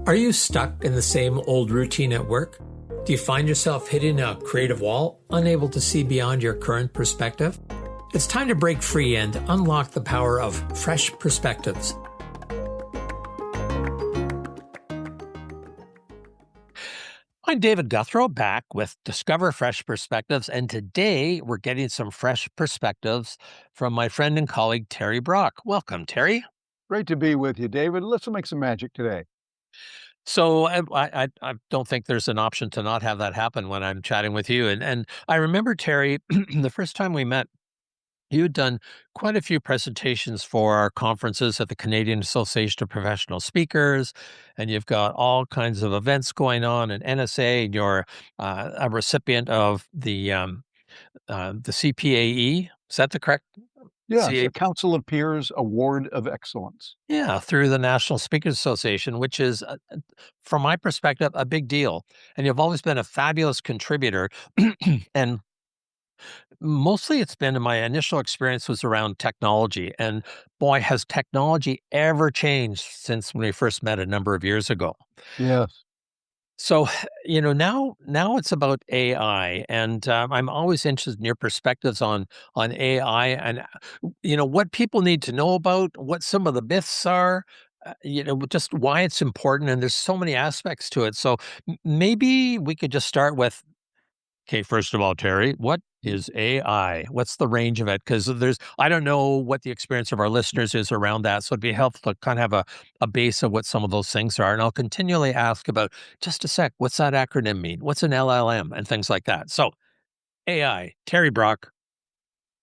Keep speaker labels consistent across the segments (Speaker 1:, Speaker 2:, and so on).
Speaker 1: Are you stuck in the same old routine at work? Do you find yourself hitting a creative wall, unable to see beyond your current perspective? It's time to break free and unlock the power of fresh perspectives. I'm David Gouthro, back with Discover Fresh Perspectives, and today we're getting some fresh perspectives from my friend and colleague, Terry Brock. Welcome, Terry.
Speaker 2: Great to be with you, David. Let's make some magic today.
Speaker 1: So I don't think there's an option to not have that happen when I'm chatting with you. And I remember, Terry, the first time we met, you had done quite a few presentations for our conferences at the Canadian Association of Professional Speakers, and you've got all kinds of events going on in NSA, and you're a recipient of the CPAE. Is that the correct?
Speaker 2: Yes, a Council of Peers Award of Excellence.
Speaker 1: Yeah, through the National Speakers Association, which is, from my perspective, a big deal. And you've always been a fabulous contributor. And mostly it's been, in my initial experience was around technology. And boy, has technology ever changed since when we first met a number of years ago.
Speaker 2: Yes.
Speaker 1: So, now it's about AI, and I'm always interested in your perspectives on AI, and what people need to know about, what some of the myths are, just why it's important, and there's so many aspects to it. So maybe we could just start with, okay, first of all, Terry, what is AI? What's the range of it? Because I don't know what the experience of our listeners is around that. So it'd be helpful to kind of have a base of what some of those things are. And I'll continually ask about, just a sec, what's that acronym mean? What's an LLM and things like that? So AI, Terry Brock,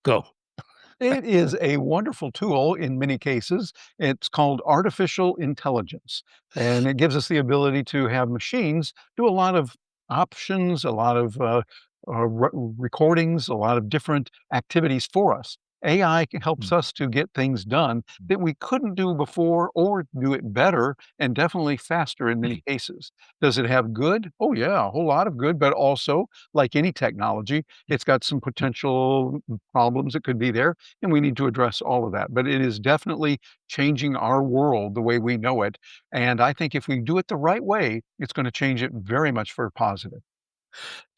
Speaker 1: go.
Speaker 2: It is a wonderful tool in many cases. It's called artificial intelligence, and it gives us the ability to have machines do a lot of options, a lot of recordings, a lot of different activities for us. AI helps us to get things done that we couldn't do before or do it better and definitely faster in many cases. Does it have good? Oh, yeah, a whole lot of good, but also, like any technology, it's got some potential problems that could be there, and we need to address all of that. But it is definitely changing our world the way we know it. And I think if we do it the right way, it's going to change it very much for positive.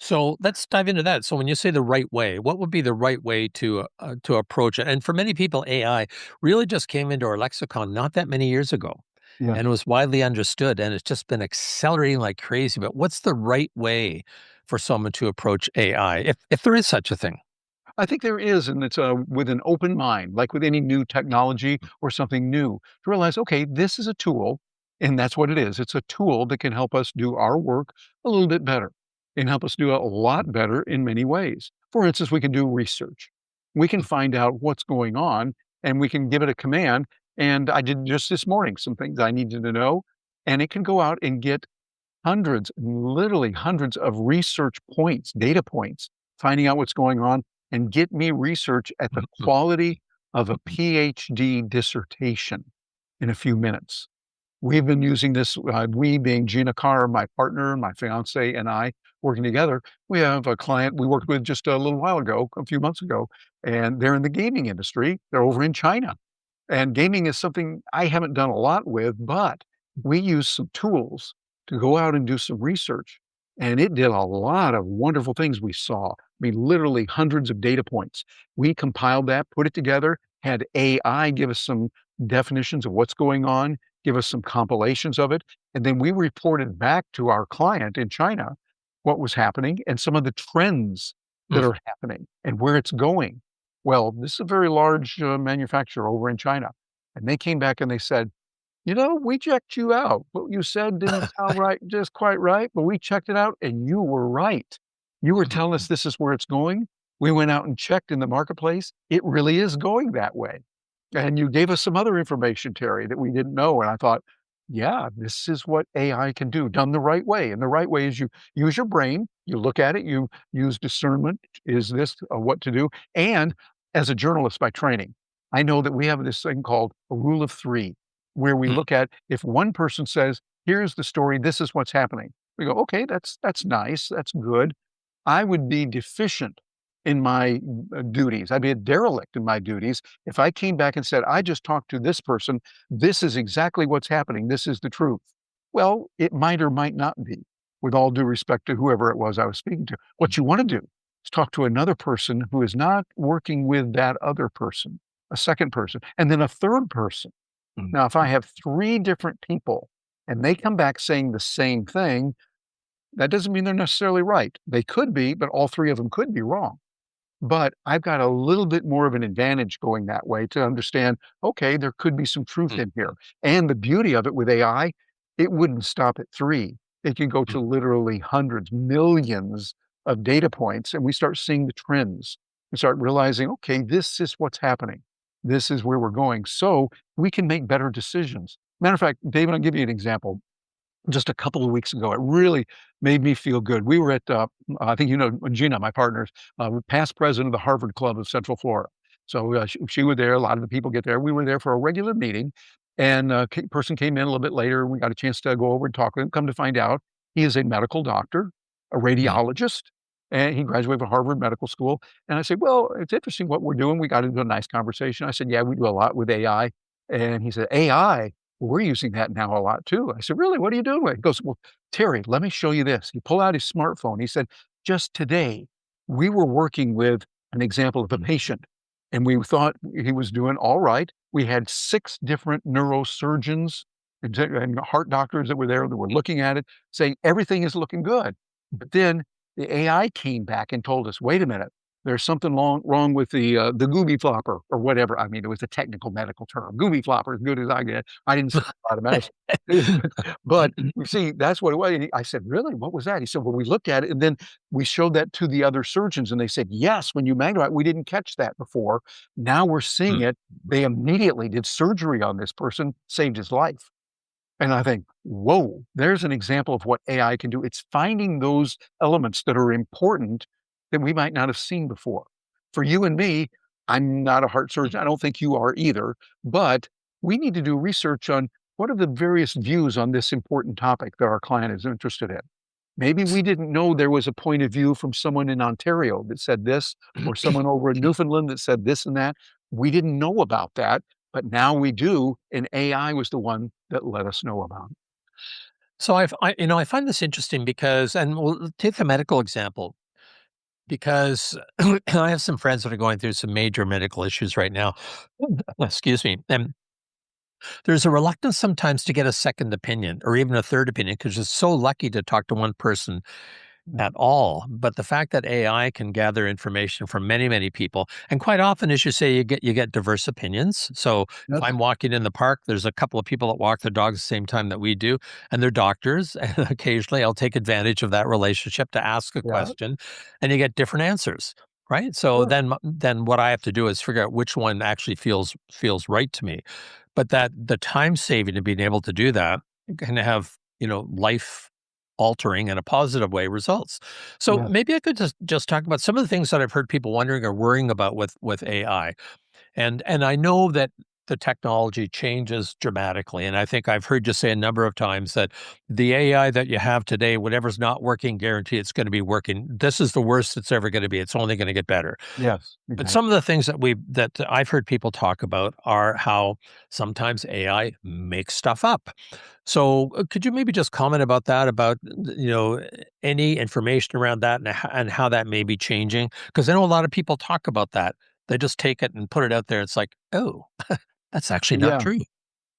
Speaker 1: So let's dive into that. So when you say the right way, what would be the right way to approach it? And for many people, AI really just came into our lexicon not that many years ago,
Speaker 2: Yes.
Speaker 1: and it was widely understood, and it's just been accelerating like crazy. But what's the right way for someone to approach AI, if there is such a thing?
Speaker 2: I think there is, and it's with an open mind, like with any new technology or something new, to realize, okay, this is a tool, and that's what it is. It's a tool that can help us do our work a little bit better and help us do a lot better in many ways. For instance, we can do research. We can find out what's going on, and we can give it a command. And I did just this morning some things I needed to know, and it can go out and get hundreds, literally hundreds of research points, data points, finding out what's going on and get me research at the quality of a PhD dissertation in a few minutes. We've been using this, we being Gina Carr, my partner, my fiance, and I working together. We have a client we worked with just a little while ago, a few months ago, and they're in the gaming industry. They're over in China. And gaming is something I haven't done a lot with, but we use some tools to go out and do some research. And it did a lot of wonderful things we saw. I mean, literally hundreds of data points. We compiled that, put it together, had AI give us some definitions of what's going on, give us some compilations of it. And then we reported back to our client in China what was happening and some of the trends that are happening and where it's going. Well, this is a very large manufacturer over in China. And they came back and they said, we checked you out. What you said didn't sound right, just quite right, but we checked it out and you were right. You were telling us this is where it's going. We went out and checked in the marketplace. It really is going that way. And you gave us some other information, Terry, that we didn't know. And I thought, yeah, this is what AI can do done the right way. And the right way is you use your brain, you look at it, you use discernment. Is this what to do? And as a journalist by training, I know that we have this thing called a rule of three, where we look at if one person says, here's the story, this is what's happening. We go, okay, that's nice, that's good. I would be deficient in my duties. I'd be a derelict in my duties if I came back and said, I just talked to this person. This is exactly what's happening. This is the truth. Well, it might or might not be, with all due respect to whoever it was I was speaking to. What you want to do is talk to another person who is not working with that other person, a second person, and then a third person.
Speaker 1: Mm,
Speaker 2: Now, if I have three different people and they come back saying the same thing, that doesn't mean they're necessarily right. They could be, but all three of them could be wrong. But I've got a little bit more of an advantage going that way to understand, okay, there could be some truth
Speaker 1: mm,
Speaker 2: in here. And the beauty of it with AI, it wouldn't stop at three. It can go
Speaker 1: mm.
Speaker 2: to literally hundreds, millions of data points, and we start seeing the trends. We start realizing, okay, this is what's happening. This is where we're going. So we can make better decisions. Matter of fact, David, I'll give you an example just a couple of weeks ago. It really made me feel good. We were at, I think you know Gina, my partner, past president of the Harvard Club of Central Florida. So she was there. A lot of the people get there. We were there for a regular meeting, and a person came in a little bit later. We got a chance to go over and talk with him. Come to find out, he is a medical doctor, a
Speaker 1: Mm,
Speaker 2: radiologist, and he graduated from Harvard Medical School. And I said, "Well, it's interesting what we're doing." We got into a nice conversation. I said, "Yeah, we do a lot with AI." And he said, "AI? We're using that now a lot too." I said, "Really? What are you doing with it?" He goes, "Well, Terry, let me show you this." He pulled out his smartphone. He said, "Just today, we were working with an example of a
Speaker 1: mm,
Speaker 2: patient, and we thought he was doing all right. We had six different neurosurgeons and heart doctors that were there that were looking at it, saying everything is looking good. But then the AI came back and told us, wait a minute, there's something wrong with the gooby flopper or whatever. I mean, it was a technical medical term. Gooby flopper, as good as I get. I didn't study a lot of medicine, but you see, that's what it was. And I said, really? What was that? He said, well, we looked at it and then we showed that to the other surgeons and they said, yes, when you magnify it, we didn't catch that before. Now we're seeing
Speaker 1: mm.
Speaker 2: it. They immediately did surgery on this person, saved his life. And I think, whoa, there's an example of what AI can do. It's finding those elements that are important that we might not have seen before. For you and me, I'm not a heart surgeon. I don't think you are either, but we need to do research on what are the various views on this important topic that our client is interested in. Maybe we didn't know there was a point of view from someone in Ontario that said this, or someone over in Newfoundland that said this and that. We didn't know about that, but now we do, and AI was the one that let us know about it.
Speaker 1: So I find this interesting because, and we'll take the medical example because I have some friends that are going through some major medical issues right now. Excuse me. And there's a reluctance sometimes to get a second opinion or even a third opinion because you're so lucky to talk to one person at all. But the fact that AI can gather information from many, many people, and quite often, as you say, you get diverse opinions. So if
Speaker 2: Yes,
Speaker 1: I'm walking in the park, there's a couple of people that walk their dogs the same time that we do, and they're doctors. And occasionally, I'll take advantage of that relationship to ask a
Speaker 2: yeah,
Speaker 1: question, and you get different answers. Right. So
Speaker 2: sure.
Speaker 1: then what I have to do is figure out which one actually feels right to me. But that the time saving of being able to do that can have, life altering in a positive way results. So
Speaker 2: Yes,
Speaker 1: maybe I could just talk about some of the things that I've heard people wondering or worrying about with AI. And I know that the technology changes dramatically. And I think I've heard you say a number of times that the AI that you have today, whatever's not working, guarantee it's going to be working. This is the worst it's ever going to be. It's only going to get better.
Speaker 2: yes,
Speaker 1: But
Speaker 2: exactly.
Speaker 1: some of the things that I've heard people talk about are how sometimes AI makes stuff up. So, could you maybe just comment about that? About any information around that and how that may be changing? Because I know a lot of people talk about that. They just take it and put it out there. It's like, oh, that's actually not
Speaker 2: Yeah.
Speaker 1: true.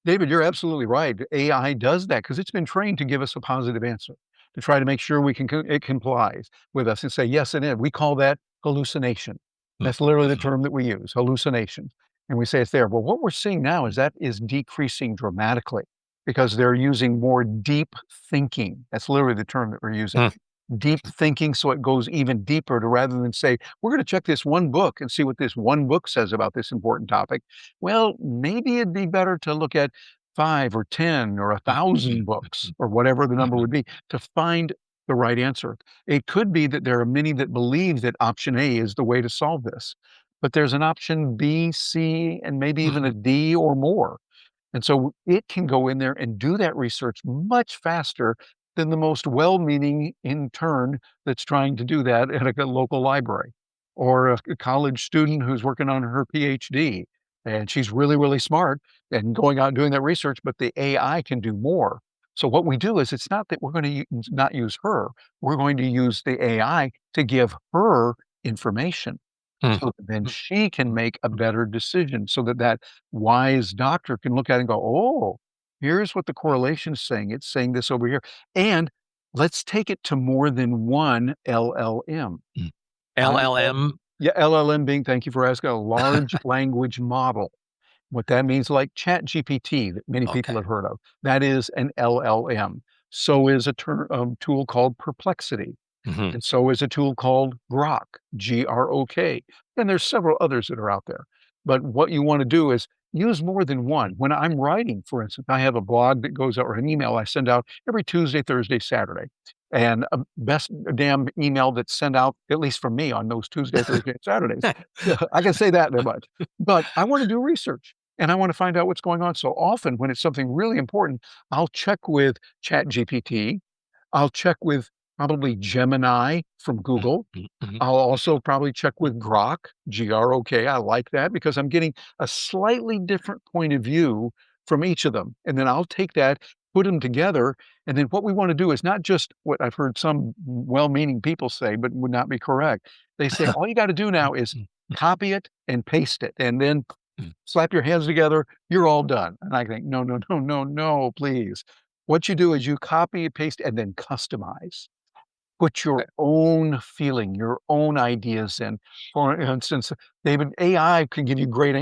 Speaker 2: David, you're absolutely right. AI does that because it's been trained to give us a positive answer, to try to make sure it complies with us and say yes and it. We call that hallucination.
Speaker 1: Mm,
Speaker 2: That's literally the
Speaker 1: mhm,
Speaker 2: term that we use, hallucination. And we say it's there. Well, what we're seeing now is that is decreasing dramatically because they're using more deep thinking. That's literally the term that we're using.
Speaker 1: mm,
Speaker 2: Deep thinking, so it goes even deeper to rather than say, we're going to check this one book and see what this one book says about this important topic. Well, maybe it'd be better to look at 5 or 10 or
Speaker 1: mm,
Speaker 2: 1,000
Speaker 1: mhm,
Speaker 2: books or whatever the number
Speaker 1: mhm,
Speaker 2: would be to find the right answer. It could be that there are many that believe that option A is the way to solve this, but there's an option B, C, and maybe even a
Speaker 1: mhm,
Speaker 2: D or more. And so it can go in there and do that research much faster than the most well-meaning intern that's trying to do that at a local library or a college student who's working on her PhD. And she's really, really smart and going out and doing that research, but the AI can do more. So what we do is it's not that we're going to not use her. We're going to use the AI to give her information
Speaker 1: Mm,
Speaker 2: so that then
Speaker 1: mm,
Speaker 2: she can
Speaker 1: mm,
Speaker 2: make a
Speaker 1: mm.
Speaker 2: better decision so that that wise doctor can look at it and go, oh, here's what the correlation is saying. It's saying this over here. And let's take it to more than one LLM.
Speaker 1: Mm.
Speaker 2: I
Speaker 1: LLM?
Speaker 2: Yeah, LLM being, thank you for asking, a large language model. What that means, like Chat GPT that many people
Speaker 1: Okay.
Speaker 2: have heard of, that is an LLM. So is a tool called Perplexity.
Speaker 1: Mhm.
Speaker 2: And so is a tool called Grok, Grok. And there's several others that are out there. But what you want to do is use more than one. When I'm writing, for instance, I have a blog that goes out or an email I send out every Tuesday, Thursday, Saturday. And best damn email that's sent out, at least from me on those Tuesday, Thursday, and Saturdays. Yeah, I can say that much. But I want to do research and I want to find out what's going on. So often when it's something really important, I'll check with Chat GPT. I'll check with probably Gemini from
Speaker 1: Mm,
Speaker 2: Google.
Speaker 1: mm, mhm,
Speaker 2: I'll also probably check with Grok, Grok. I like that because I'm getting a slightly different point of view from each of them. And then I'll take that, put them together. And then what we want to do is not just what I've heard some well meaning people say, but would not be correct. They say, all you got to do now is
Speaker 1: mm,
Speaker 2: copy it and paste it, and then
Speaker 1: mm.
Speaker 2: slap your hands together. You're all done. And I think, no, no, no, no, no, please. What you do is you copy, paste, and then customize. Put your
Speaker 1: Okay.
Speaker 2: own feeling, your own ideas in. For instance, David, AI can give you great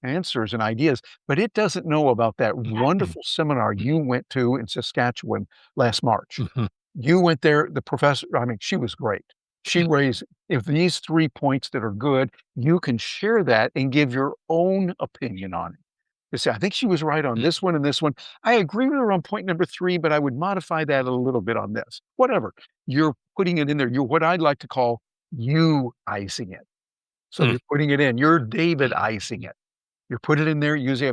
Speaker 2: answers and ideas, but it doesn't know about that
Speaker 1: Mm, mm,
Speaker 2: wonderful seminar
Speaker 1: mm,
Speaker 2: you went to in Saskatchewan last March.
Speaker 1: mhm.
Speaker 2: You went there, the professor, I mean, she was great. She
Speaker 1: Mm,
Speaker 2: raised, if these 3 points that are good, you can share that and give your own opinion on it. You say, I think she was right on
Speaker 1: mm,
Speaker 2: this one and this one. I agree with her on point number three, but I would modify that a little bit on this. Whatever. You're putting it in there. You're what I'd like to call you-icing it. So
Speaker 1: mm,
Speaker 2: you're putting it in. You're David
Speaker 1: mm.
Speaker 2: icing it. You put it in there using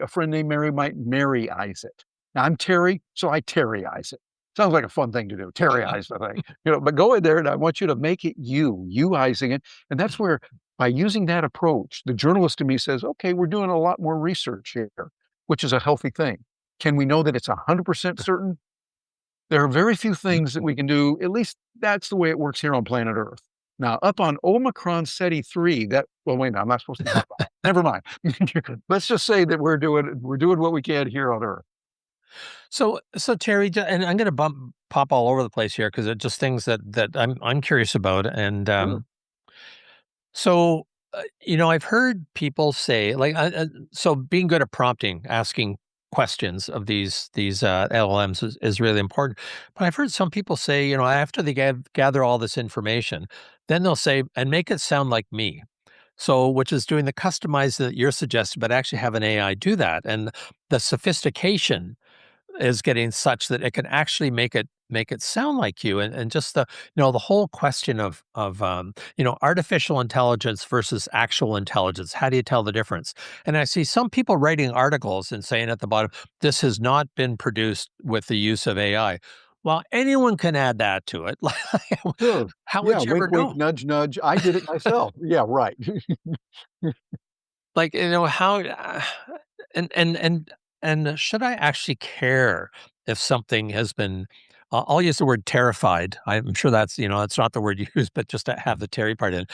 Speaker 2: a friend named Mary might Mary eyes it. Now I'm Terry, so I Terry eyes it. Sounds like a fun thing to do. Terry eyes the thing, but go in there and I want you to make it you eyesing it. And that's where by using that approach, the journalist to me says, okay, we're doing a lot more research here, which is a healthy thing. Can we know that it's 100% certain? There are very few things that we can do. At least that's the way it works here on planet Earth. Now, up on Omicron Ceti 3, that well, wait, no, I'm not supposed to talk about that. Never mind. Let's just say that we're doing what we can here on Earth.
Speaker 1: So Terry, and I'm going to pop all over the place here because it's just things that I'm curious about, and
Speaker 2: Sure.
Speaker 1: so I've heard people say like, so being good at prompting, asking questions of these LLMs is really important. But I've heard some people say, after they gather all this information, then they'll say and make it sound like me. So, which is doing the customize that you're suggesting, but actually have an AI do that, and the sophistication is getting such that it can actually make it sound like you, and just the whole question of artificial intelligence versus actual intelligence. How do you tell the difference? And I see some people writing articles and saying at the bottom, this has not been produced with the use of AI. Well, anyone can add that to it. Like,
Speaker 2: Sure.
Speaker 1: how
Speaker 2: Yeah.
Speaker 1: would you
Speaker 2: Wink,
Speaker 1: ever
Speaker 2: wink,
Speaker 1: know?
Speaker 2: nudge, nudge. I did it myself. Yeah. Right.
Speaker 1: Like, how and should I actually care if something has been I'll use the word terrified. I'm sure that's not the word you use, but just to have the Terry part in.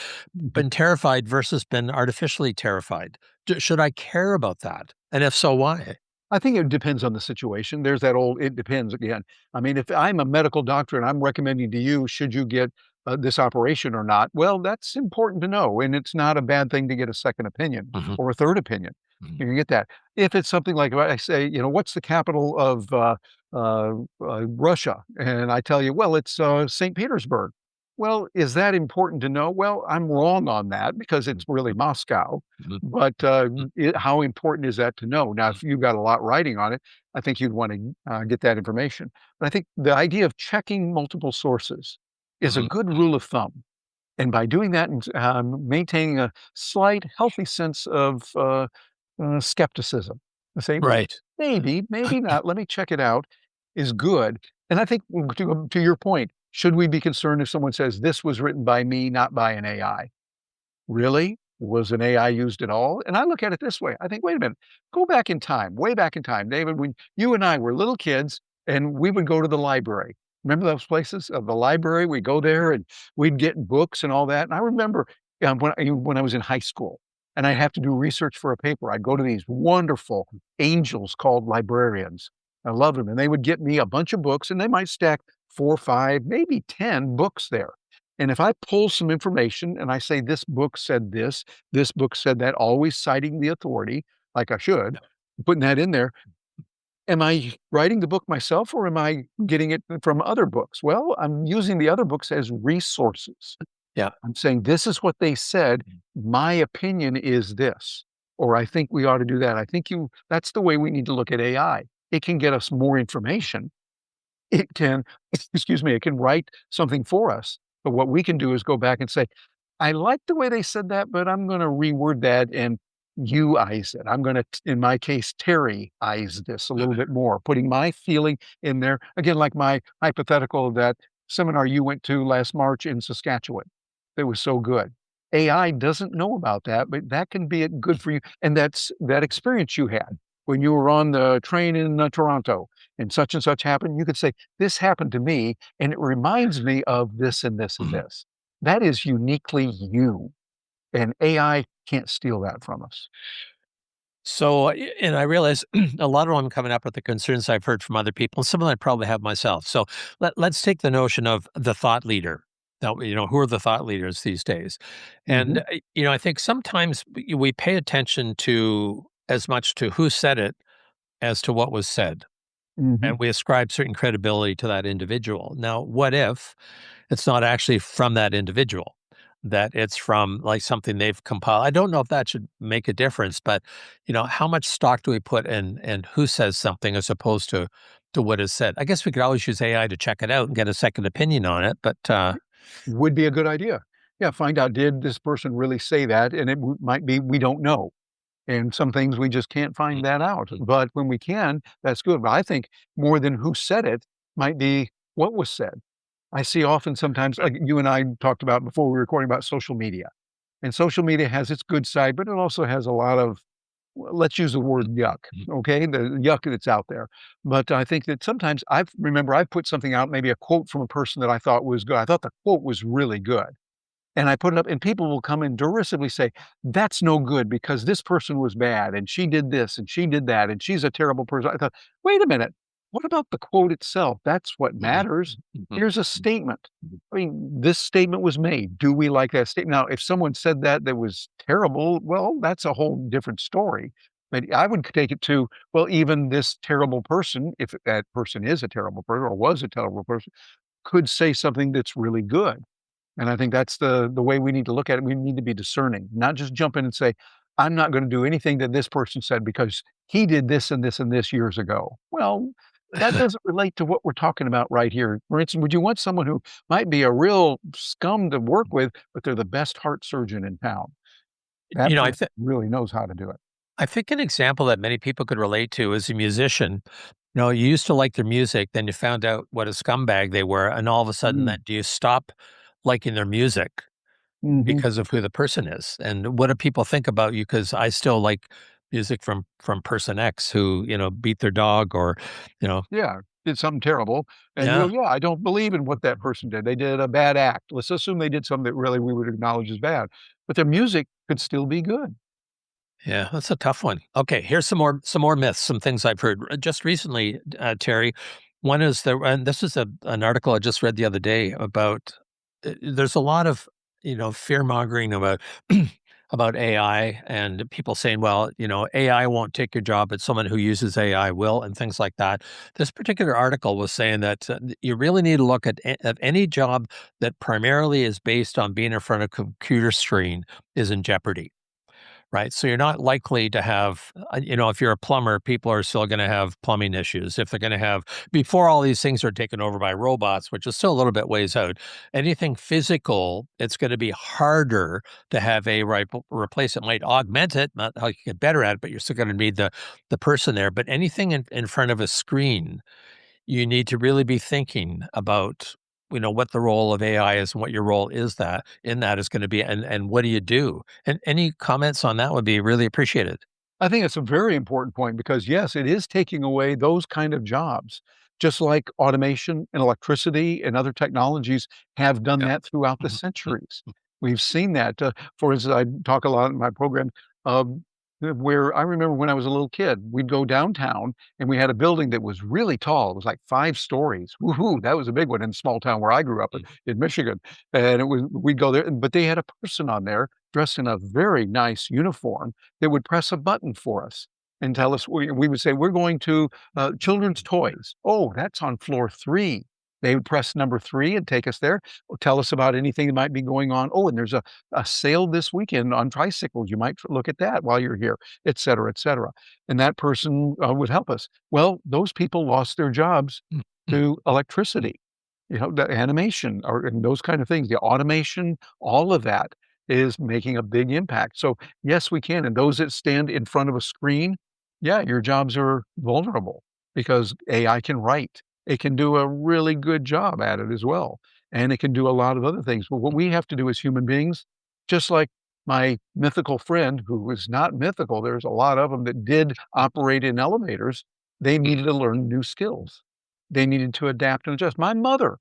Speaker 1: Been terrified versus been artificially terrified. Should I care about that? And if so, why?
Speaker 2: I think it depends on the situation. There's that old, it depends again. I mean, if I'm a medical doctor and I'm recommending to you, should you get this operation or not? Well, that's important to know. And it's not a bad thing to get a second opinion
Speaker 1: Mhm,
Speaker 2: or a third opinion.
Speaker 1: mhm,
Speaker 2: You can get that. If it's something like I say, what's the capital of Russia? And I tell you, well, it's St. Petersburg. Well, is that important to know? Well, I'm wrong on that because it's really Moscow.
Speaker 1: mhm,
Speaker 2: But how important is that to know? Now, if you've got a lot writing on it, I think you'd want to get that information. But I think the idea of checking multiple sources is a
Speaker 1: mhm.
Speaker 2: good rule of thumb. And by doing that and maintaining a slight, healthy sense of skepticism, I say, well,
Speaker 1: Right.
Speaker 2: maybe, maybe not. Let me check it out, is good. And I think to your point, should we be concerned if someone says this was written by me, not by an AI? Really? Was an AI used at all? And I look at it this way. I think, wait a minute, go back in time, way back in time, David, when you and I were little kids and we would go to the library. Remember those places of the library? We go there and we'd get books and all that. And I remember when I was in high school and I'd have to do research for a paper, I'd go to these wonderful angels called librarians. I loved them. And they would get me a bunch of books and they might stack 4, 5, maybe 10 books there. And if I pull some information and I say, this book said this book said that, always citing the authority, like I should, putting that in there, am I writing the book myself or am I getting it from other books? Well, I'm using the other books as resources.
Speaker 1: Yeah.
Speaker 2: I'm saying, this is what they said. My opinion is this, or I think we ought to do that. I think that's the way we need to look at AI. It can get us more information. It can, excuse me, it can write something for us. But what we can do is go back and say, I like the way they said that, but I'm going to reword that and you-ize it. I'm going to, in my case, Terry-ize this a little bit more, putting my feeling in there. Again, like my hypothetical, that seminar you went to last March in Saskatchewan. That was so good. AI doesn't know about that, but that can be good for you. And that's that experience you had when you were on the train in Toronto and such happened. You could say, this happened to me, and it reminds me of this and this and
Speaker 1: Mhm.
Speaker 2: this. That is uniquely you, and AI can't steal that from us.
Speaker 1: So, and I realize a lot of them coming up with the concerns I've heard from other people, and some of them I probably have myself. So let's take the notion of the thought leader. Now, who are the thought leaders these days? And,
Speaker 2: Hmm.
Speaker 1: I think sometimes we pay attention to as much to who said it as to what was said.
Speaker 2: Hmm.
Speaker 1: And we ascribe certain credibility to that individual. Now, what if it's not actually from that individual, that it's from like something they've compiled? I don't know if that should make a difference, but how much stock do we put in who says something as opposed to what is said? I guess we could always use AI to check it out and get a second opinion on it, but
Speaker 2: Would be a good idea. Yeah, find out, did this person really say that? And it might be we don't know. And some things we just can't find that out. But when we can, that's good. But I think more than who said it might be what was said. I see often sometimes, like you and I talked about before we were recording, about social media. And social media has its good side, but it also has a lot of, well, let's use the word yuck, okay? The yuck that's out there. But I think that sometimes I've put something out, maybe a quote from a person that I thought was good. I thought the quote was really good. And I put it up, and people will come and derisively say, that's no good because this person was bad, and she did this, and she did that, and she's a terrible person. I thought, wait a minute, what about the quote itself? That's what matters. Here's a statement. I mean, this statement was made. Do we like that statement? Now, if someone said that was terrible, well, that's a whole different story. But I would take it to, well, even this terrible person, if that person is a terrible person or was a terrible person, could say something that's really good. And I think that's the way we need to look at it. We need to be discerning, not just jump in and say, I'm not going to do anything that this person said because he did this and this and this years ago. Well, that doesn't relate to what we're talking about right here. For instance, would you want someone who might be a real scum to work with, but they're the best heart surgeon in town? That
Speaker 1: I
Speaker 2: person
Speaker 1: think.
Speaker 2: really knows how to do it.
Speaker 1: I think an example that many people could relate to is a musician. You used to like their music, then you found out what a scumbag they were, and all of a sudden,
Speaker 2: Mm.
Speaker 1: that do you stop liking their music
Speaker 2: Hmm.
Speaker 1: because of who the person is? And what do people think about you? Because I still like music from person X who beat their dog or you know
Speaker 2: Yeah, did something terrible. And you
Speaker 1: yeah.
Speaker 2: go, yeah, I don't believe in what that person did. They did a bad act. Let's assume they did something that really we would acknowledge as bad, but their music could still be good.
Speaker 1: Yeah, that's a tough one. Okay, here's some more myths, some things I've heard just recently, Terry. One is and this is an article I just read the other day about. There's a lot of fear mongering about about AI and people saying, well, AI won't take your job, but someone who uses AI will, and things like that. This particular article was saying that you really need to look at any job that primarily is based on being in front of a computer screen is in jeopardy. Right. So you're not likely to have, if you're a plumber, people are still going to have plumbing issues. If they're going to have, before all these things are taken over by robots, which is still a little bit ways out, anything physical, it's going to be harder to have a replace it. Might augment it, not how you get better at it, but you're still going to need the person there. But anything in front of a screen, you need to really be thinking about what the role of AI is and what your role is that in that is going to be and what do you do? And any comments on that would be really appreciated.
Speaker 2: I think it's a very important point because yes, it is taking away those kind of jobs. just like automation and electricity and other technologies have done
Speaker 1: Yeah.
Speaker 2: that throughout the
Speaker 1: Mhm, mhm,
Speaker 2: centuries. We've seen that. For instance, I talk a lot in my program um, where I remember when I was a little kid, we'd go downtown and we had a building that was really tall. It was like 5 stories. Woohoo! That was a big one in a small town where I grew up
Speaker 1: mhm,
Speaker 2: in Michigan. And it was we'd go there, but they had a person on there dressed in a very nice uniform that would press a button for us and tell us we would say we're going to children's toys. Oh, that's on floor 3. They would press number 3 and take us there, or tell us about anything that might be going on. Oh, and there's a sale this weekend on tricycles. You might look at that while you're here, et cetera, et cetera. And that person would help us. Well, those people lost their jobs
Speaker 1: mhm, mhm,
Speaker 2: to electricity, the animation or and those kind of things, the automation, all of that is making a big impact. So yes, we can. And those that stand in front of a screen, yeah, your jobs are vulnerable because AI can write. It can do a really good job at it as well. And it can do a lot of other things. But what we have to do as human beings, just like my mythical friend who was not mythical, there's a lot of them that did operate in elevators. They
Speaker 1: mhm.
Speaker 2: needed to learn new skills. They needed to adapt and adjust. My mother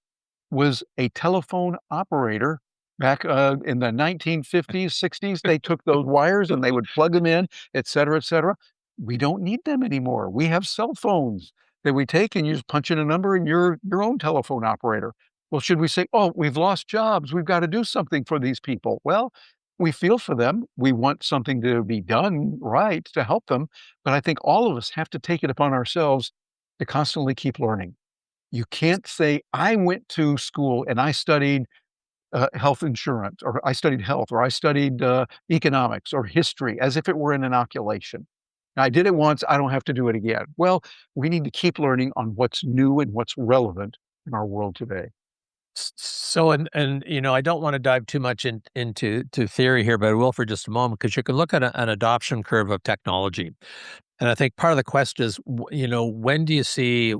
Speaker 2: was a telephone operator back in the 1950s, 60s. They took those wires and they would plug them in, et cetera, et cetera. We don't need them anymore. We have cell phones that we take and you just punch in a number and you're your own telephone operator. Well, should we say, oh, we've lost jobs. We've got to do something for these people? Well, we feel for them. We want something to be done right to help them. But I think all of us have to take it upon ourselves to constantly keep learning. You can't say, I went to school and I studied health insurance, or I studied health, or I studied economics or history as if it were an inoculation. I did it once, I don't have to do it again. Well, we need to keep learning on what's new and what's relevant in our world today.
Speaker 1: So, I don't want to dive too much into theory here, but I will for just a moment because you can look at an adoption curve of technology, and I think part of the quest is, when do you see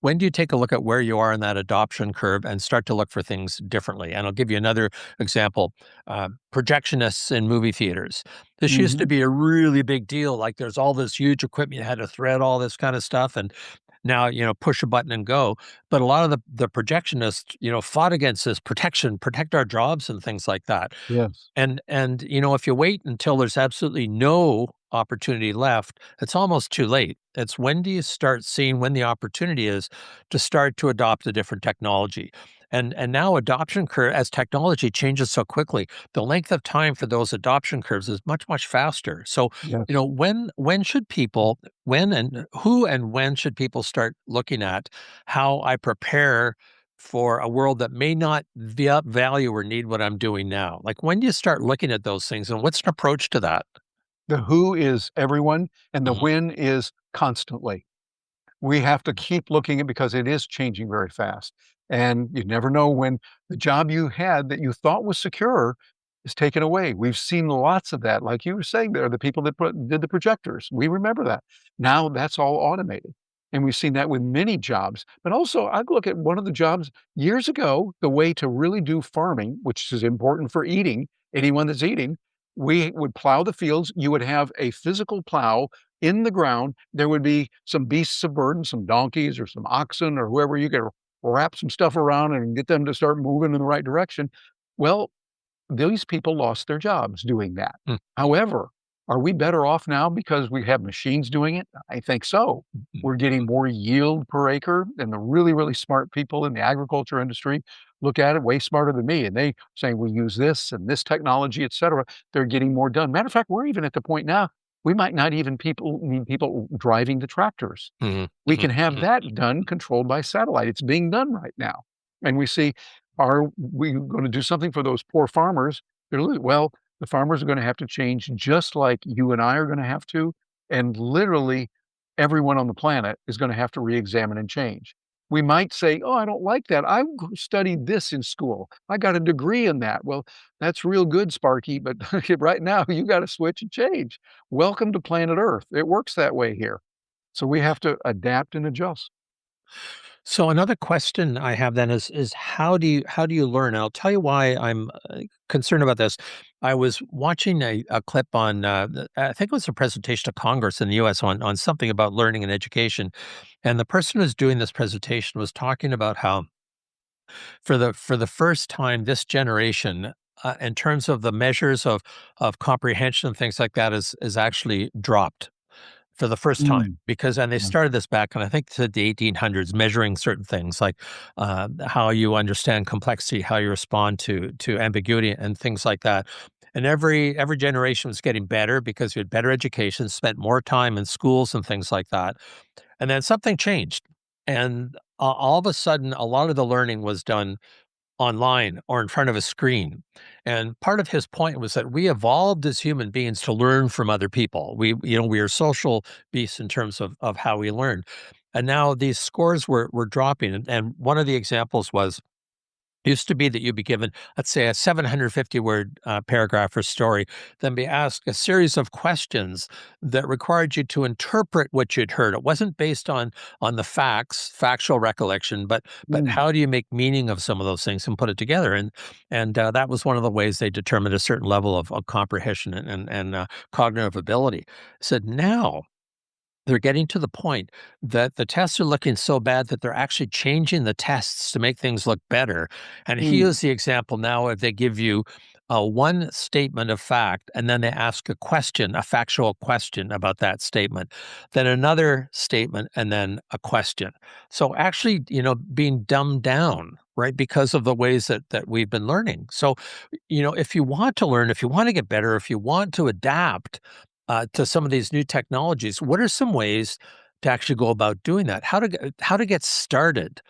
Speaker 1: when do you take a look at where you are in that adoption curve and start to look for things differently? And I'll give you another example. Projectionists in movie theaters. This used to
Speaker 2: Mhm.
Speaker 1: be a really big deal. Like there's all this huge equipment, you had to thread all this kind of stuff. And now, push a button and go. But a lot of the projectionists, fought against this protection, protect our jobs and things like that.
Speaker 2: Yes.
Speaker 1: And if you wait until there's absolutely no opportunity left, it's almost too late. It's when do you start seeing when the opportunity is to start to adopt a different technology? And now adoption curve as technology changes so quickly, the length of time for those adoption curves is much, much faster. So,
Speaker 2: Yes.
Speaker 1: when should people when and who and when should people start looking at how I prepare for a world that may not value or need what I'm doing now? Like, when do you start looking at those things, and what's an approach to that?
Speaker 2: The who is everyone, and the
Speaker 1: Mhm,
Speaker 2: when is constantly. We have to keep looking at because it is changing very fast. And you never know when the job you had that you thought was secure is taken away. We've seen lots of that. Like you were saying there, the people that did the projectors, we remember that. Now that's all automated. And we've seen that with many jobs. But also, I look at one of the jobs years ago, the way to really do farming, which is important for eating, anyone that's eating, we would plow the fields. You would have a physical plow in the ground. There would be some beasts of burden, some donkeys or some oxen or whoever you could wrap some stuff around and get them to start moving in the right direction. Well, these people lost their jobs doing that.
Speaker 1: mm,
Speaker 2: However, are we better off now because we have machines doing it? I think so.
Speaker 1: mm,
Speaker 2: We're getting more yield per acre, and the really, really smart people in the agriculture industry look at it way smarter than me. And they say we use this and this technology, et cetera. They're getting more done. Matter of fact, we're even at the point now we might not even need people driving the tractors.
Speaker 1: mhm,
Speaker 2: We
Speaker 1: mhm,
Speaker 2: can have
Speaker 1: mhm,
Speaker 2: that done controlled by satellite. It's being done right now. And we see, are we going to do something for those poor farmers? Well, the farmers are going to have to change just like you and I are going to have to. And literally everyone on the planet is going to have to re-examine and change. We might say, oh, I don't like that. I studied this in school. I got a degree in that. Well, that's real good, Sparky, but right now you got to switch and change. Welcome to planet Earth. It works that way here. So we have to adapt and adjust.
Speaker 1: So another question I have then is how do you learn? And I'll tell you why I'm concerned about this. I was watching a clip on I think it was a presentation to Congress in the U.S. on something about learning and education, and the person who's doing this presentation was talking about how for the first time this generation. In terms of the measures of comprehension and things like that is actually dropped for the first time
Speaker 2: Mm,
Speaker 1: because and they
Speaker 2: yeah.
Speaker 1: started this back and I think to the 1800s measuring certain things like how you understand complexity, how you respond to ambiguity and things like that. And every generation was getting better because we had better education, spent more time in schools and things like that. And then something changed, and all of a sudden, a lot of the learning was done online or in front of a screen. And part of his point was that we evolved as human beings to learn from other people. We are social beasts in terms of how we learn. And now these scores were dropping. And one of the examples was used to be that you'd be given, let's say, a 750 word paragraph or story, then be asked a series of questions that required you to interpret what you'd heard. It wasn't based on the facts, factual recollection, but
Speaker 2: Mm.
Speaker 1: how do you make meaning of some of those things and put it together? And that was one of the ways they determined a certain level of comprehension and cognitive ability. Said now they're getting to the point that the tests are looking so bad that they're actually changing the tests to make things look better. And he
Speaker 2: Mm.
Speaker 1: used the example now if they give you one statement of fact and then they ask a question, a factual question about that statement, then another statement and then a question. So actually, being dumbed down, right, because of the ways that we've been learning. So, if you want to learn, if you want to get better, if you want to adapt, to some of these new technologies. What are some ways to actually go about doing that? How to get started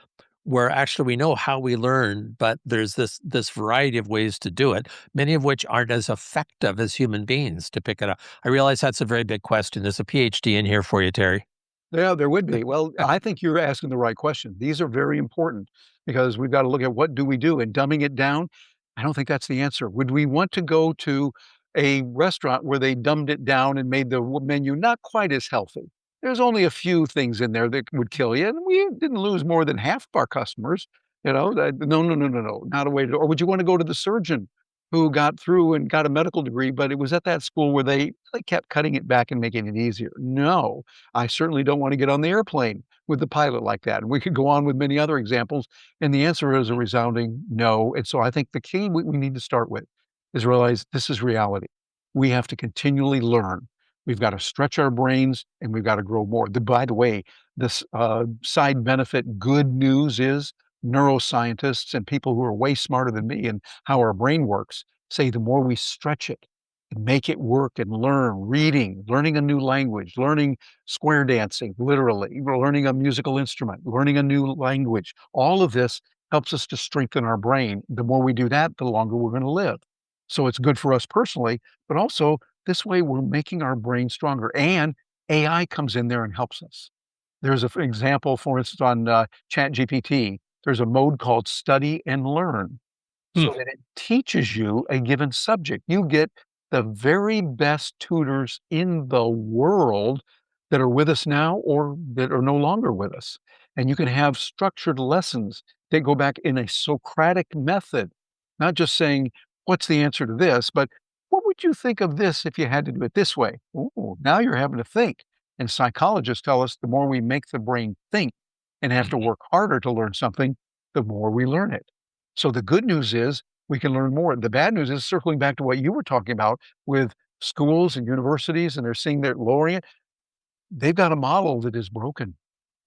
Speaker 1: where actually we know how we learn, but there's this variety of ways to do it, many of which aren't as effective as human beings to pick it up. I realize that's a very big question. There's a PhD in here for you, Terry.
Speaker 2: Yeah, there would be. Well, I think you're asking the right question. These are very important because we've got to look at what do we do and dumbing it down. I don't think that's the answer. Would we want to go to a restaurant where they dumbed it down and made the menu not quite as healthy? There's only a few things in there that would kill you, and we didn't lose more than half of our customers. No, no, no, no, no, not a way to. Or would you want to go to the surgeon who got through and got a medical degree, but it was at that school where they kept cutting it back and making it easier? No, I certainly don't want to get on the airplane with the pilot like that. And we could go on with many other examples. And the answer is a resounding no. And so I think the key we need to start with is realize this is reality. We have to continually learn. We've got to stretch our brains and we've got to grow more. By the way, this side benefit, good news is neuroscientists and people who are way smarter than me and how our brain works say the more we stretch it and make it work and learn, reading, learning a new language, learning square dancing, literally, we're learning a musical instrument, learning a new language. All of this helps us to strengthen our brain. The more we do that, the longer we're going to live. So it's good for us personally, but also this way we're making our brain stronger. And AI comes in there and helps us. There's an example, for instance, on ChatGPT. There's a mode called study and learn
Speaker 1: Hmm.
Speaker 2: so that it teaches you a given subject. You get the very best tutors in the world that are with us now or that are no longer with us. And you can have structured lessons that go back in a Socratic method, not just saying, what's the answer to this, but what would you think of this if you had to do it this way? Ooh, now you're having to think. And psychologists tell us the more we make the brain think and have to
Speaker 1: Mhm.
Speaker 2: work harder to learn something, the more we learn it. So the good news is we can learn more. The bad news is circling back to what you were talking about with schools and universities, and they're seeing they're lowering it. They've got a model that is broken.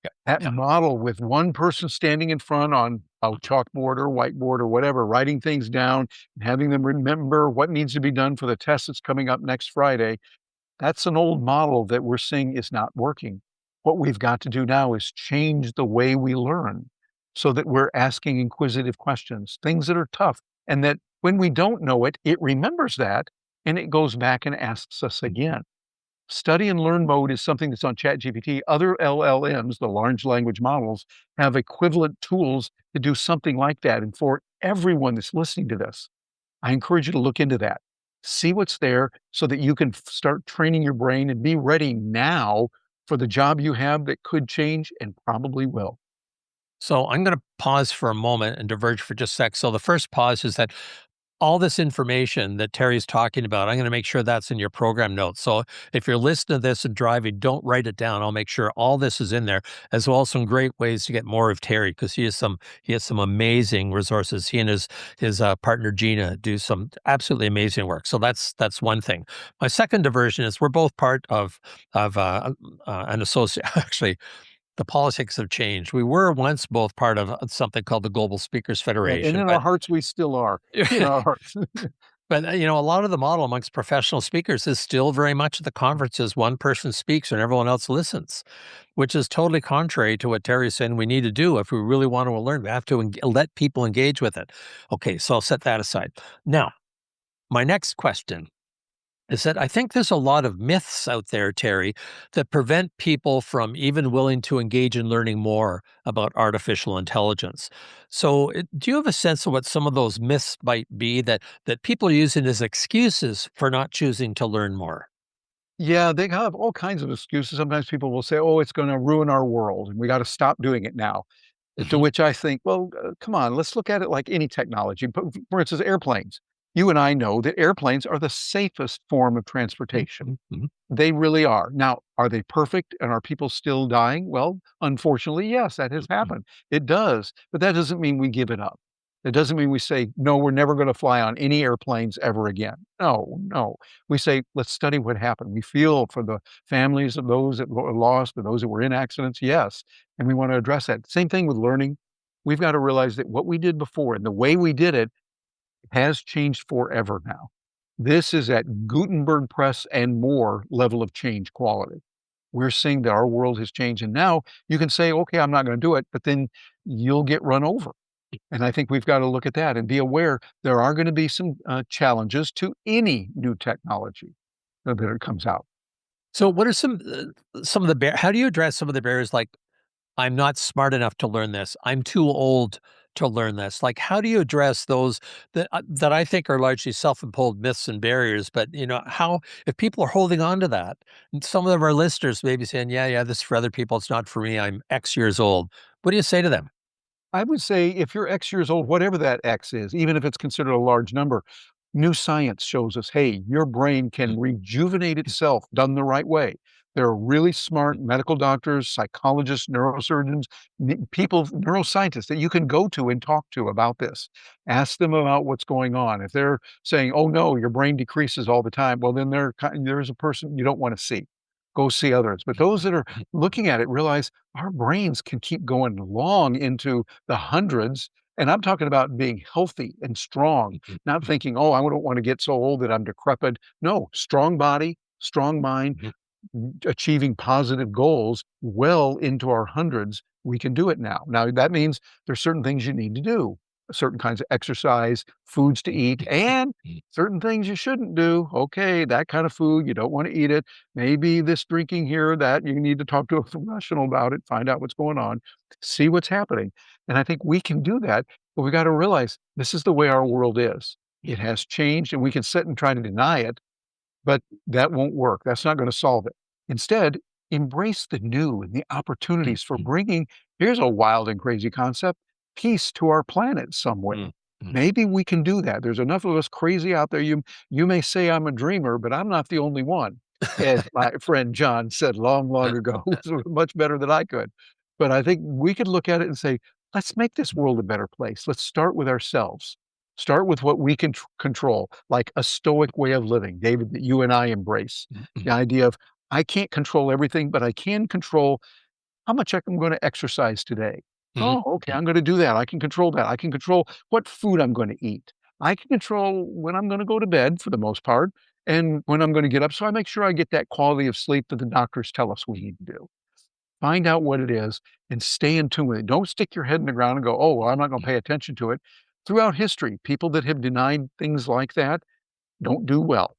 Speaker 1: Yeah.
Speaker 2: That
Speaker 1: Yeah.
Speaker 2: model with one person standing in front on a chalkboard or whiteboard or whatever, writing things down and having them remember what needs to be done for the test that's coming up next Friday. That's an old model that we're seeing is not working. What we've got to do now is change the way we learn so that we're asking inquisitive questions, things that are tough, and that when we don't know it, it remembers that and it goes back and asks us again. Study and learn mode is something that's on ChatGPT. Other LLMs, the large language models, have equivalent tools to do something like that. And for everyone that's listening to this, I encourage you to look into that. See what's there so that you can start training your brain and be ready now for the job you have that could change and probably will.
Speaker 1: So I'm going to pause for a moment and diverge for just a sec. So the first pause is that all this information that Terry's talking about, I'm going to make sure that's in your program notes. So if you're listening to this and driving, don't write it down. I'll make sure all this is in there, as well as some great ways to get more of Terry, because he has some amazing resources. He and his partner Gina do some absolutely amazing work. So that's one thing. My second diversion is we're both part of an associate. Actually, the politics have changed. We were once both part of something called the Global Speakers
Speaker 2: And
Speaker 1: Federation,
Speaker 2: in our
Speaker 1: but
Speaker 2: hearts, we still are. In our hearts.
Speaker 1: but a lot of the model amongst professional speakers is still very much at the conferences. One person speaks and everyone else listens, which is totally contrary to what Terry's saying we need to do if we really want to learn. We have to let people engage with it. Okay, so I'll set that aside. Now, my next question is that I think there's a lot of myths out there, Terry, that prevent people from even willing to engage in learning more about artificial intelligence. So, do you have a sense of what some of those myths might be that people are using as excuses for not choosing to learn more?
Speaker 2: Yeah, they have all kinds of excuses. Sometimes people will say, "Oh, it's gonna ruin our world, and we gotta stop doing it now." To
Speaker 1: Mhm,
Speaker 2: which I think, "Well, come on, let's look at it like any technology." But for instance, airplanes. You and I know that airplanes are the safest form of
Speaker 1: mhm,
Speaker 2: transportation.
Speaker 1: mhm, mhm,
Speaker 2: They really are. Now, are they perfect and are people still dying? Well, unfortunately, yes, that has
Speaker 1: mhm,
Speaker 2: happened. It does, but that doesn't mean we give it up. It doesn't mean we say, no, we're never going to fly on any airplanes ever again. No, no. We say, let's study what happened. We feel for the families of those that were lost, or those that were in accidents, yes. And we want to address that. Same thing with learning. We've got to realize that what we did before and the way we did it has changed forever now. This is at Gutenberg press and more level of change quality. We're seeing that our world has changed. And now you can say, okay, I'm not going to do it, but then you'll get run over. And I think we've got to look at that and be aware there are going to be some challenges to any new technology that it comes out.
Speaker 1: So, what are some of the how do you address some of the barriers like I'm not smart enough to learn this. I'm too old to learn this. Like, how do you address those that I think are largely self-imposed myths and barriers? But how if people are holding on to that, and some of them are listeners maybe saying, "Yeah, yeah, this is for other people. It's not for me. I'm X years old." What do you say to them?
Speaker 2: I would say if you're X years old, whatever that X is, even if it's considered a large number, new science shows us, hey, your brain can rejuvenate itself done the right way. There are really smart medical doctors, psychologists, neurosurgeons, people, neuroscientists that you can go to and talk to about this. Ask them about what's going on. If they're saying, oh no, your brain decreases all the time, well, then there's a person you don't want to see. Go see others. But those that are looking at it realize our brains can keep going long into the hundreds. And I'm talking about being healthy and strong, not thinking, oh, I don't want to get so old that I'm decrepit. No, strong body, strong mind, achieving positive goals well into our hundreds, we can do it now. Now, that means there's certain things you need to do, certain kinds of exercise, foods to eat, and certain things you shouldn't do. Okay, that kind of food, you don't want to eat it. Maybe this drinking here or that, you need to talk to a professional about it, find out what's going on, see what's happening. And I think we can do that, but we got to realize this is the way our world is. It has changed, and we can sit and try to deny it, but that won't work. That's not going to solve it. Instead, embrace the new and the opportunities for bringing, here's a wild and crazy concept, peace to our planet some way. Maybe we can do that. There's enough of us crazy out there. You may say I'm a dreamer, but I'm not the only one. As my friend John said long, long ago, who was much better than I could. But I think we could look at it and say, let's make this world a better place. Let's start with ourselves. Start with what we can control, like a stoic way of living, David, that you and I embrace. The idea of I can't control everything, but I can control how much I'm going to exercise today. Oh, okay, I'm going to do that. I can control that. I can control what food I'm going to eat. I can control when I'm going to go to bed for the most part and when I'm going to get up. So I make sure I get that quality of sleep that the doctors tell us we need to do. Find out what it is and stay in tune with it. Don't stick your head in the ground and go, oh, well, I'm not going to pay attention to it. Throughout history, people that have denied things like that don't do well.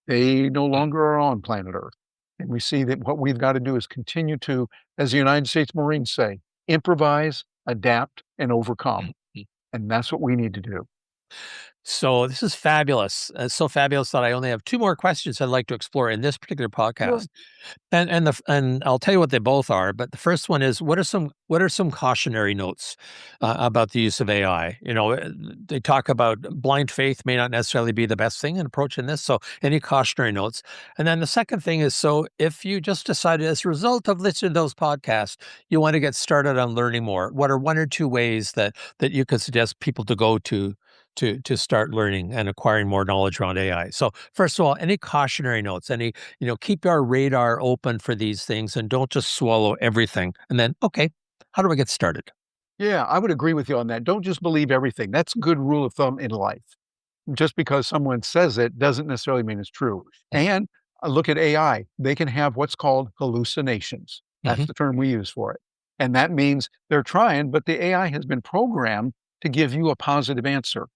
Speaker 2: They no longer are on planet Earth. And we see that what we've got to do is continue to, as the United States Marines say, improvise, adapt, and overcome. And that's what we need to do.
Speaker 1: So this is fabulous. It's so fabulous that I only have two more questions I'd like to explore in this particular
Speaker 2: Sure.
Speaker 1: podcast. And I'll tell you what they both are. But the first one is what are some cautionary notes about the use of AI? They talk about blind faith may not necessarily be the best thing in approaching this. So any cautionary notes? And then the second thing is, so if you just decided as a result of listening to those podcasts, you want to get started on learning more, what are one or two ways that you could suggest people to go to start learning and acquiring more knowledge around AI? So first of all, any cautionary notes, keep our radar open for these things and don't just swallow everything. And then, okay, how do I get started?
Speaker 2: Yeah, I would agree with you on that. Don't just believe everything. That's a good rule of thumb in life. Just because someone says it doesn't necessarily mean it's true. And look at AI. They can have what's called hallucinations. That's
Speaker 1: Hmm.
Speaker 2: the term we use for it. And that means they're trying, but the AI has been programmed to give you a positive answer,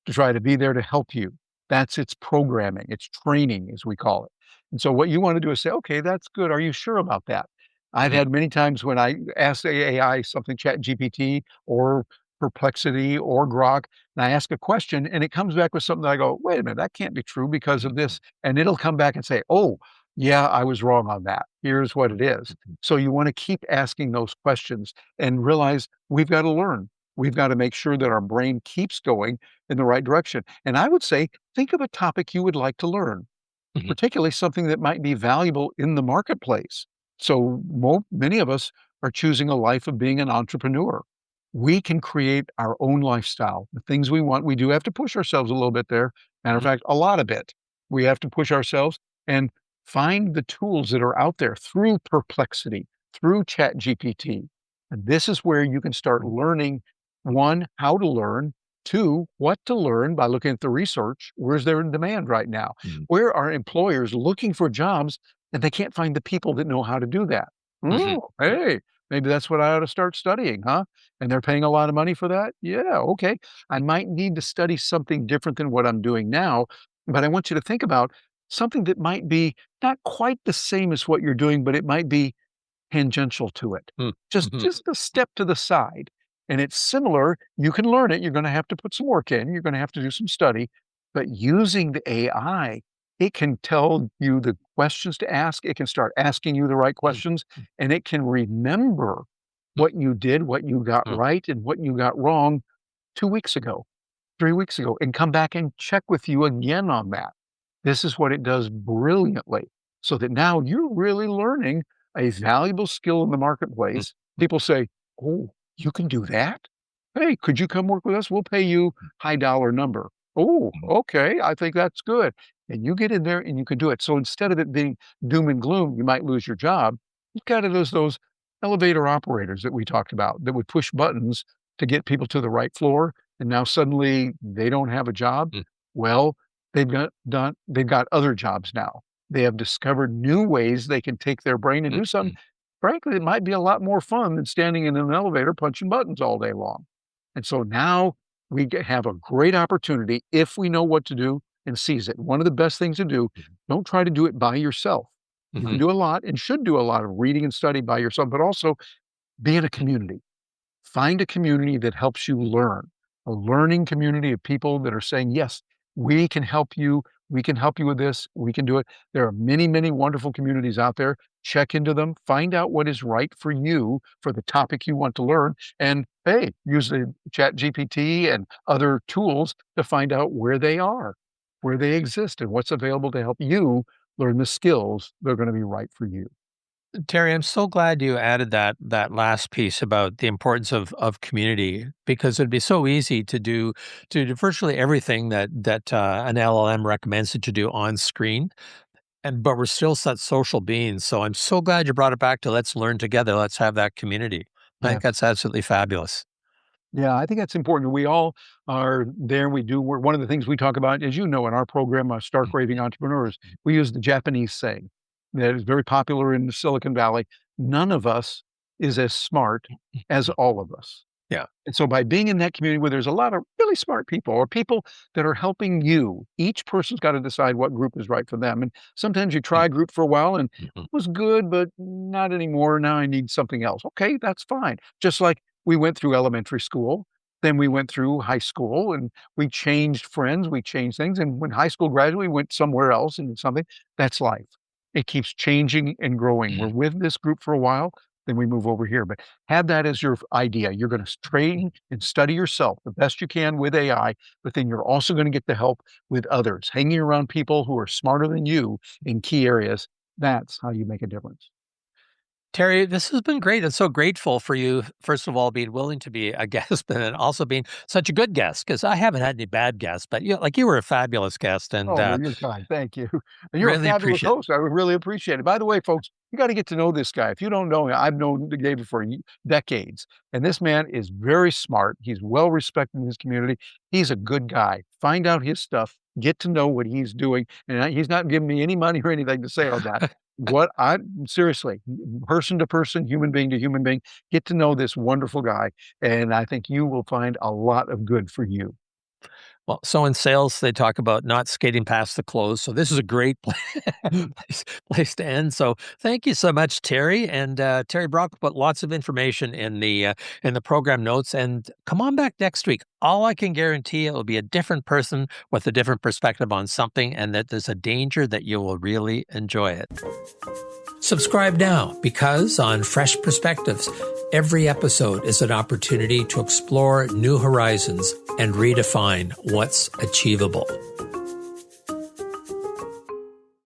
Speaker 2: to try to be there to help you. That's its programming, its training, as we call it. And so what you want to do is say, okay, that's good. Are you sure about that? I've
Speaker 1: Hmm.
Speaker 2: had many times when I ask the AI something, Chat GPT or Perplexity or Grok, and I ask a question and it comes back with something that I go, wait a minute, that can't be true because of this. And it'll come back and say, oh, yeah, I was wrong on that. Here's what it is. So you want to keep asking those questions and realize we've got to learn. We've got to make sure that our brain keeps going in the right direction. And I would say, think of a topic you would like to learn,
Speaker 1: Hmm.
Speaker 2: particularly something that might be valuable in the marketplace. So many of us are choosing a life of being an entrepreneur. We can create our own lifestyle, the things we want. We do have to push ourselves a little bit there. Matter of fact, a lot of it. We have to push ourselves and find the tools that are out there through Perplexity, through Chat GPT. And this is where you can start learning, one, how to learn, two, what to learn by looking at the research. Where's there in demand right now?
Speaker 1: Hmm.
Speaker 2: Where are employers looking for jobs and they can't find the people that know how to do that?
Speaker 1: Hmm.
Speaker 2: Oh, hey, maybe that's what I ought to start studying, huh? And they're paying a lot of money for that? Yeah, okay. I might need to study something different than what I'm doing now, but I want you to think about something that might be not quite the same as what you're doing, but it might be tangential to it. Just
Speaker 1: Hmm.
Speaker 2: just a step to the side. And it's similar, you can learn it, you're gonna have to put some work in, you're gonna have to do some study, but using the AI, it can tell you the questions to ask, it can start asking you the right questions, and it can remember what you did, what you got right, and what you got wrong 2 weeks ago, 3 weeks ago, and come back and check with you again on that. This is what it does brilliantly, so that now you're really learning a valuable skill in the marketplace. People say, "Oh, you can do that? Hey, could you come work with us? We'll pay you high dollar number." "Oh, okay, I think that's good." And you get in there and you can do it. So instead of it being doom and gloom, you might lose your job, you've got it as those elevator operators that we talked about that would push buttons to get people to the right floor, and now suddenly they don't have a job. Well, they've got other jobs now. They have discovered new ways they can take their brain and do something. Frankly, it might be a lot more fun than standing in an elevator punching buttons all day long. And so now have a great opportunity if we know what to do and seize it. One of the best things to do, don't try to do it by yourself. You can do a lot and should do a lot of reading and study by yourself, but also be in a community. Find a community that helps you learn, a learning community of people that are saying, yes, we can help you. We can help you with this. We can do it. There are many, many wonderful communities out there. Check into them, find out what is right for you for the topic you want to learn. And hey, use the Chat GPT and other tools to find out where they are, where they exist, and what's available to help you learn the skills that are going to be right for you.
Speaker 1: Terry, I'm so glad you added that last piece about the importance of community, because it'd be so easy to do virtually everything that an LLM recommends that you do on screen, but we're still such social beings. So I'm so glad you brought it back to let's learn together, let's have that community. I think
Speaker 2: Yeah.
Speaker 1: that's absolutely fabulous.
Speaker 2: Yeah, I think that's important. We all are there. We do work. One of the things we talk about, as you know, in our program, Stark Raving Entrepreneurs, we use the Japanese saying that is very popular in the Silicon Valley. None of us is as smart as all of us.
Speaker 1: Yeah.
Speaker 2: And so by being in that community where there's a lot of really smart people or people that are helping you, each person's got to decide what group is right for them. And sometimes you try a group for a while and it was good, but not anymore. Now I need something else. Okay, that's fine. Just like we went through elementary school. Then we went through high school and we changed friends, we changed things. And when high school graduated, we went somewhere else and did something. That's life. It keeps changing and growing. We're with this group for a while, then we move over here. But have that as your idea. You're going to train and study yourself the best you can with AI, but then you're also going to get the help with others, hanging around people who are smarter than you in key areas. That's how you make a difference.
Speaker 1: Terry, this has been great. I'm so grateful for you, first of all, being willing to be a guest, but then also being such a good guest, because I haven't had any bad guests, but you were a fabulous guest, and
Speaker 2: Oh, well, you're kind. Thank you. And you're a
Speaker 1: really
Speaker 2: fabulous
Speaker 1: appreciate.
Speaker 2: host. I would really appreciate it. By the way, folks, you got to get to know this guy. If you don't know him, I've known David for decades, and this man is very smart. He's well respected in his community. He's a good guy. Find out his stuff. Get to know what he's doing, and he's not giving me any money or anything to say on that. What I seriously, person to person, human being to human being, get to know this wonderful guy, and I think you will find a lot of good for you.
Speaker 1: Well, so in sales, they talk about not skating past the close. So this is a great place to end. So thank you so much, Terry. And Terry Brock put lots of information in the program notes. And come on back next week. All I can guarantee it will be a different person with a different perspective on something, and that there's a danger that you will really enjoy it. Subscribe now, because on Fresh Perspectives, every episode is an opportunity to explore new horizons and redefine what's achievable.